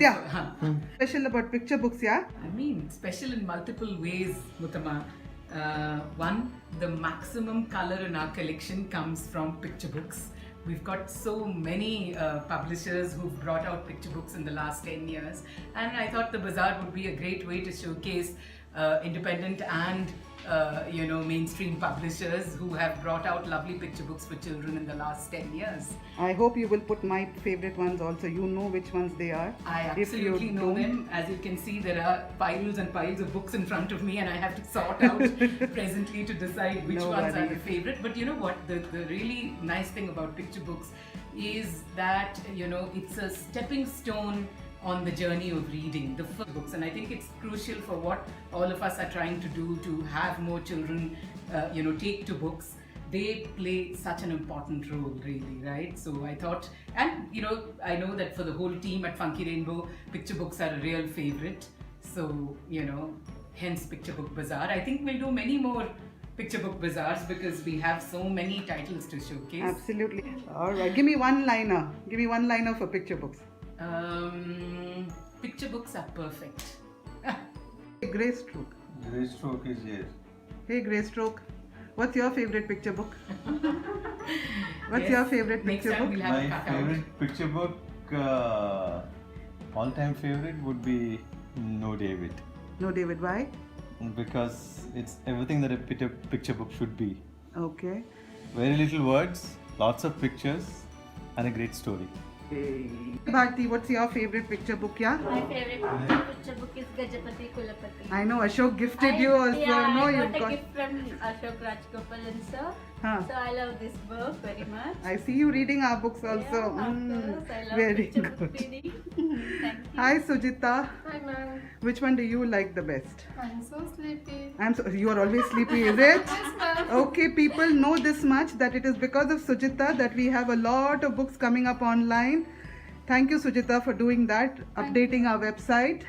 Vidya, special about picture books, yeah? I mean, special in multiple ways, Muttama. One, the maximum color in our collection comes from picture books. We've got so many publishers who've brought out picture books in the last 10 years, and I thought the bazaar would be a great way to showcase independent and mainstream publishers who have brought out lovely picture books for children in the last 10 years. I hope you will put my favorite ones also. You know which ones they are. I absolutely know them. As you can see, there are piles and piles of books in front of me, and I have to sort out presently to decide which ones are the favorite. But you know what? The really nice thing about picture books is that it's a stepping stone on the journey of reading the first books, and I think it's crucial for what all of us are trying to do to have more children take to books. They play such an important role, really, right? So I thought, and I know that for the whole team at Funky Rainbow, picture books are a real favorite. So hence Picture Book Bazaar. I think we'll do many more picture book bazaars because we have so many titles to showcase. Absolutely. All right, give me one liner. Give me one liner for picture books. Picture books are perfect. Greystroke. Greystroke is here. Hey Greystroke, what's your favorite picture book? What's your favorite Next picture time book? we'll have a My cutout. favorite picture book, all-time favorite would be No David, No, David, why? because it's everything that a picture book should be. Okay. Very little words, lots of pictures, and a great story. Bharti, what's your favorite picture book, yeah? My favorite picture book is Gajapati Kulapati. I know Ashok gifted you also. Yeah, no, I you've got a gift from Ashok Rajgopalan sir. Huh. So I love this book very much. I see you reading our books also. Yeah, of course. I love very picture good. book reading. Thank you. Hi Sujita, Hi ma'am, which one do you like the best? I'm so sleepy. You are always sleepy, is it? Yes ma'am. Okay, people know this much that it is because of Sujita that we have a lot of books coming up online. Thank you Sujita for doing that, updating our website.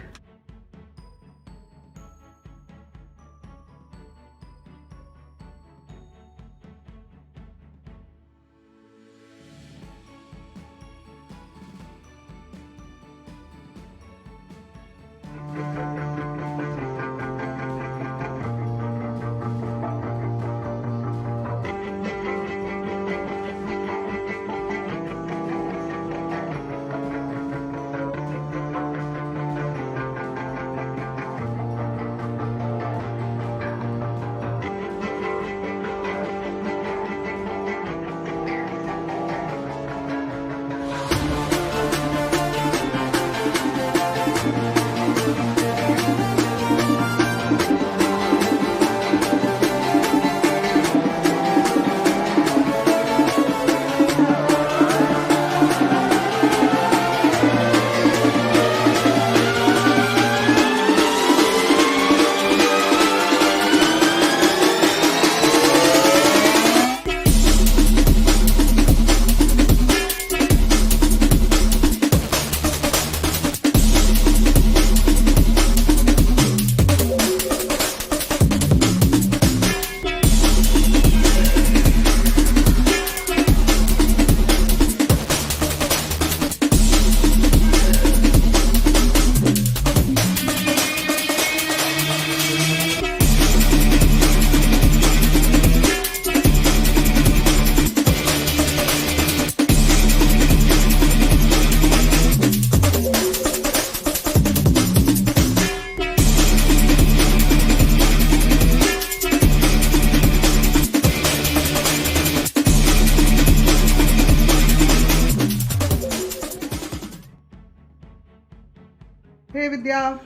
Hey Vidya,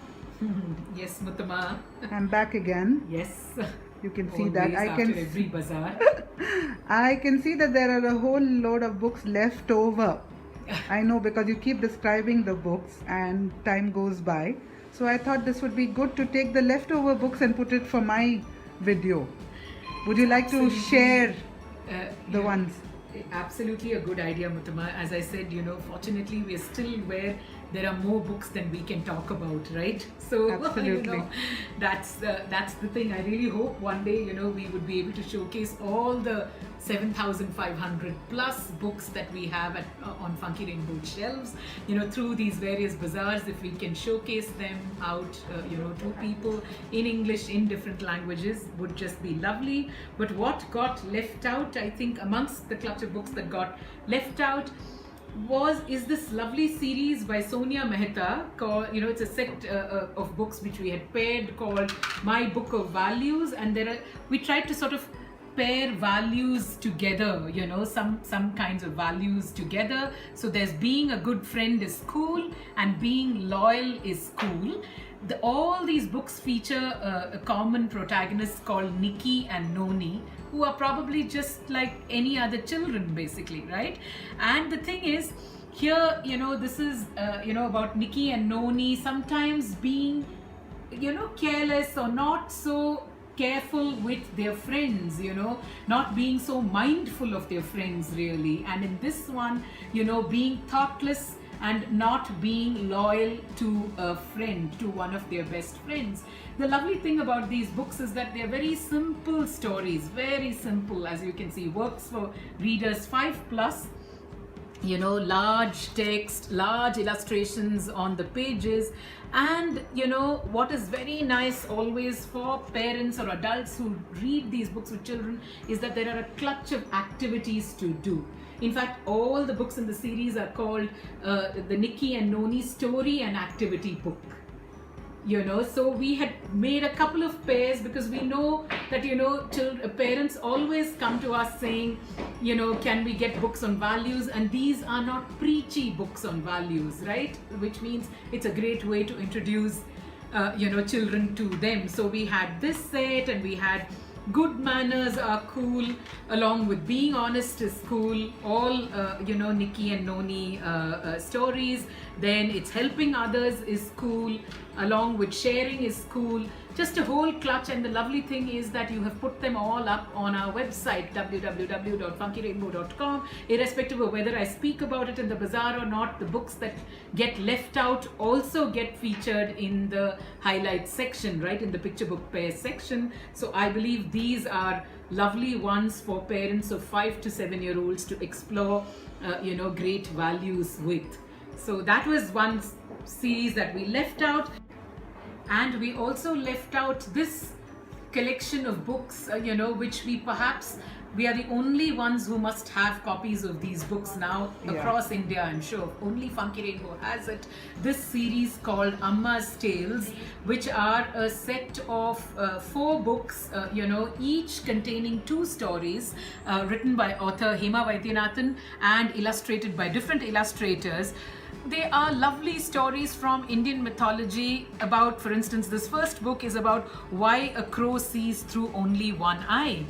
Yes, Muttama. I'm back again. Yes. You can see Always that I after can every bazaar. I can see that there are a whole load of books left over. I know because you keep describing the books and time goes by. So I thought this would be good to take the leftover books and put it for my video. Would you like to Absolutely. share Uh, the yeah. ones? absolutely a good idea, Muttama. As I said, fortunately, we're still where there are more books than we can talk about, right? So, Absolutely. that's the thing. I really hope one day, we would be able to showcase all the 7,500 plus books that we have on Funky Rainbow shelves, through these various bazaars. If we can showcase them out, to people in English, in different languages, would just be lovely. But what got left out, I think, amongst the clutch of books that got left out is this lovely series by Sonia Mehta called, it's a set of books which we had paired called My Book of Values, and we tried to sort of pair values together, some kinds of values together. So there's being a good friend is cool and being loyal is cool. All these books feature a common protagonist called Nikki and Noni, who are probably just like any other children, basically, right? And the thing is, here, this is, about Nikki and Noni sometimes being, careless or not so careful with their friends, not being so mindful of their friends, really. And in this one, being thoughtless and not being loyal to a friend, to one of their best friends. The lovely thing about these books is that they're very simple stories, very simple, as you can see, works for readers 5+. Large text, large illustrations on the pages. And what is very nice always for parents or adults who read these books with children is that there are a clutch of activities to do. In fact, all the books in the series are called the Nikki and Noni Story and Activity Book. So we had made a couple of pairs because we know that, parents always come to us saying, can we get books on values? And these are not preachy books on values, right? Which means it's a great way to introduce, children to them. So we had this set, and we had Good Manners Are Cool, along with Being Honest is Cool, all, Nikki and Noni stories. Then it's Helping Others is Cool, along with Sharing is Cool. Just a whole clutch. And the lovely thing is that you have put them all up on our website, www.funkyrainbow.com. Irrespective of whether I speak about it in the bazaar or not, the books that get left out also get featured in the highlights section, right, in the picture book pair section. So I believe these are lovely ones for parents of 5 to 7-year-olds to explore, great values with. So that was one series that we left out. And we also left out this collection of books, which we are the only ones who must have copies of these books now across India, I'm sure. Only Funky Rainbow has it. This series called Amma's Tales, which are a set of 4 books, each containing 2 stories written by author Hema Vaidyanathan and illustrated by different illustrators. They are lovely stories from Indian mythology about, for instance, this first book is about why a crow sees through only one eye,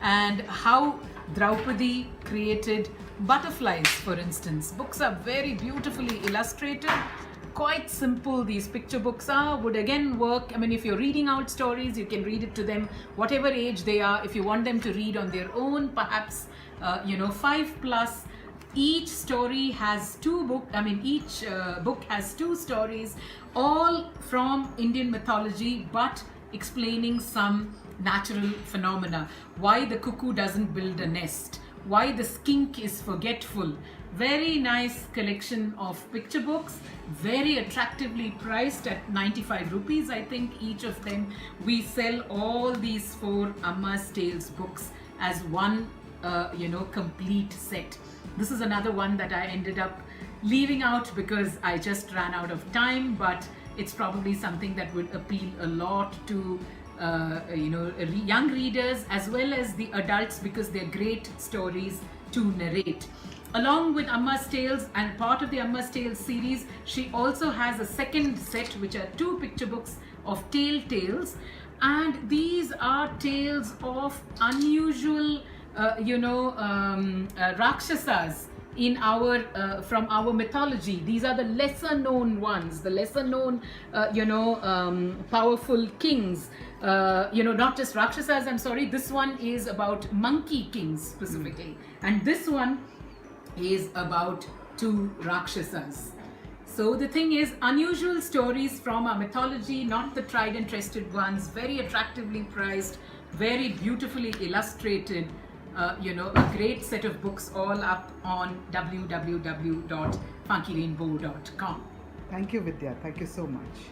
and how Draupadi created butterflies, for instance. Books are very beautifully illustrated, quite simple. These picture books would again work. I mean, if you're reading out stories, you can read it to them whatever age they are. If you want them to read on their own, perhaps 5+. Each story has each book has 2 stories, all from Indian mythology, but explaining some natural phenomena. Why the cuckoo doesn't build a nest, why the skink is forgetful. Very nice collection of picture books, very attractively priced at 95 rupees, I think, each of them. We sell all these 4 Amma's Tales books as one, complete set. This is another one that I ended up leaving out because I just ran out of time, but it's probably something that would appeal a lot to young readers as well as the adults, because they're great stories to narrate. Along with Amma's Tales and part of the Amma's Tales series, she also has a second set, which are 2 picture books of tale tales, and these are tales of unusual rakshasas, in our from our mythology. These are the lesser known ones, the lesser known powerful kings, not just Rakshasas. I'm sorry, this one is about monkey kings specifically, and this one is about 2 Rakshasas. So the thing is, unusual stories from our mythology, not the tried and trusted ones, very attractively priced, very beautifully illustrated, a great set of books, all up on www.funkyrainbow.com. Thank you, Vidya. Thank you so much.